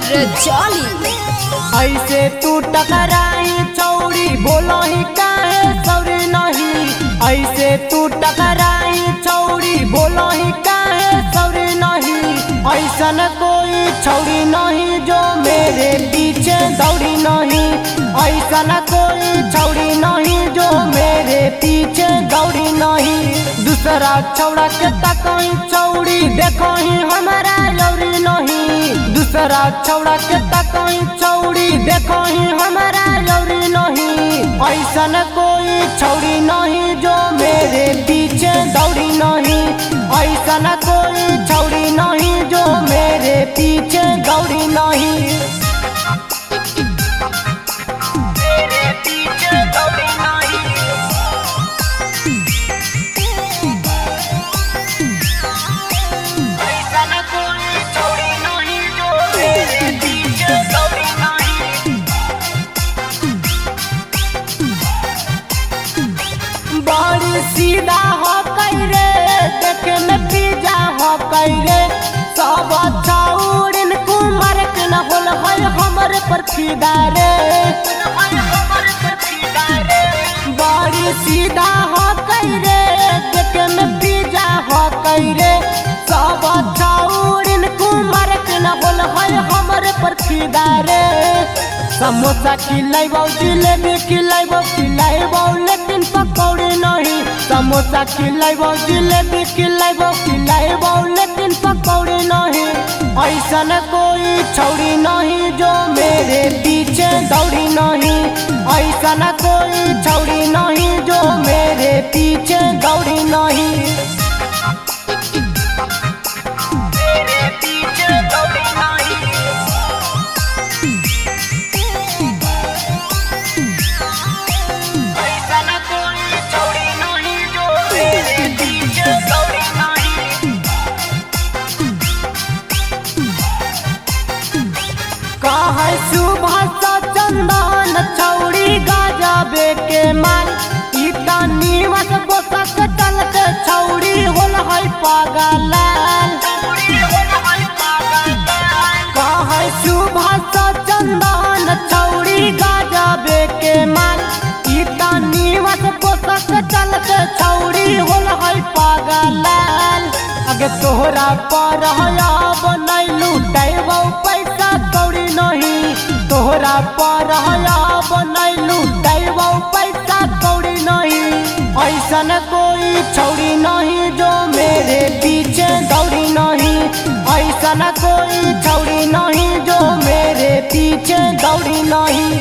रजाली। ऐसे तू टकराई छौड़ी बोलो ही काहे सौरी नहीं। ऐसे तू टकराई छौड़ी बोलो ही काहे सौरी नहीं। ऐसन कोई छौड़ी नहीं जो मेरे पीछे दौड़ी नहीं। ऐसन कोई छौड़ी नहीं जो मेरे पीछे दौड़ी नहीं। दूसरा छौड़ा के तकई छौड़ी देखो ही हमारा लौरी नहीं। दूसरा छौड़ा के तकई छौड़ी देखो ही हमारा लौरी नहीं। ऐसन कोई छौड़ी नहीं जो मेरे पीछे दौड़ी नहीं। ऐसन कोई छौड़ी नहीं जो मेरे पीछे दौड़ी नहीं। मेरे पीछे दौड़ी नहीं। ऐसन कोई छौड़ी नहीं जो मेरे पीछे दौड़ी नहीं। बड़ी सीधा हो कई रे देखे में पीजा हो कई रे। सब छौड़िन कुमार के न होल है हमर पर फिदा रे। बड़ी सीधा हो कई रे देखे में पीजा हो कई रे। सब छौड़िन कुमार के न होल है हमर पर फिदा रे। समोसा खिलाइबो जिलेबी खिलाइबो लेकिन पकौड़ी नहीं। समोसा खिलाइबो जिलेबी खिलाइबो लेकिन पकौड़ी नहीं। ऐसन कोई छौड़ी नहीं जो मेरे पीछे दौड़ी नहीं। ऐसन कोई छौड़ी नहीं जो मेरे पीछे दौड़ी नहीं। मेरे पीछे दौड़ी नहीं। ऐसन कोई छौड़ी नहीं जो मेरे पीछे दौड़ी नहीं। कहे सुबह सा चंदन छौड़ी गाजाबे के माल। इता नीमत बोसक चलते छौड़ी होल है पागल। कहे सुबह सा चंदन छौड़ी गाजाबे के माल। इता नीमत बोसक चलते छौड़ी होल है पागल। अगे तोहरा पर नहीं लुटाइबो पैसा कौड़ी नहीं। तोहरा पर नहीं लुटाइबो पैसा कौड़ी नहीं। ऐसन कोई छौड़ी नहीं जो मेरे पीछे दौड़ी नहीं। ऐसन कोई छौड़ी नहीं जो मेरे पीछे दौड़ी नहीं।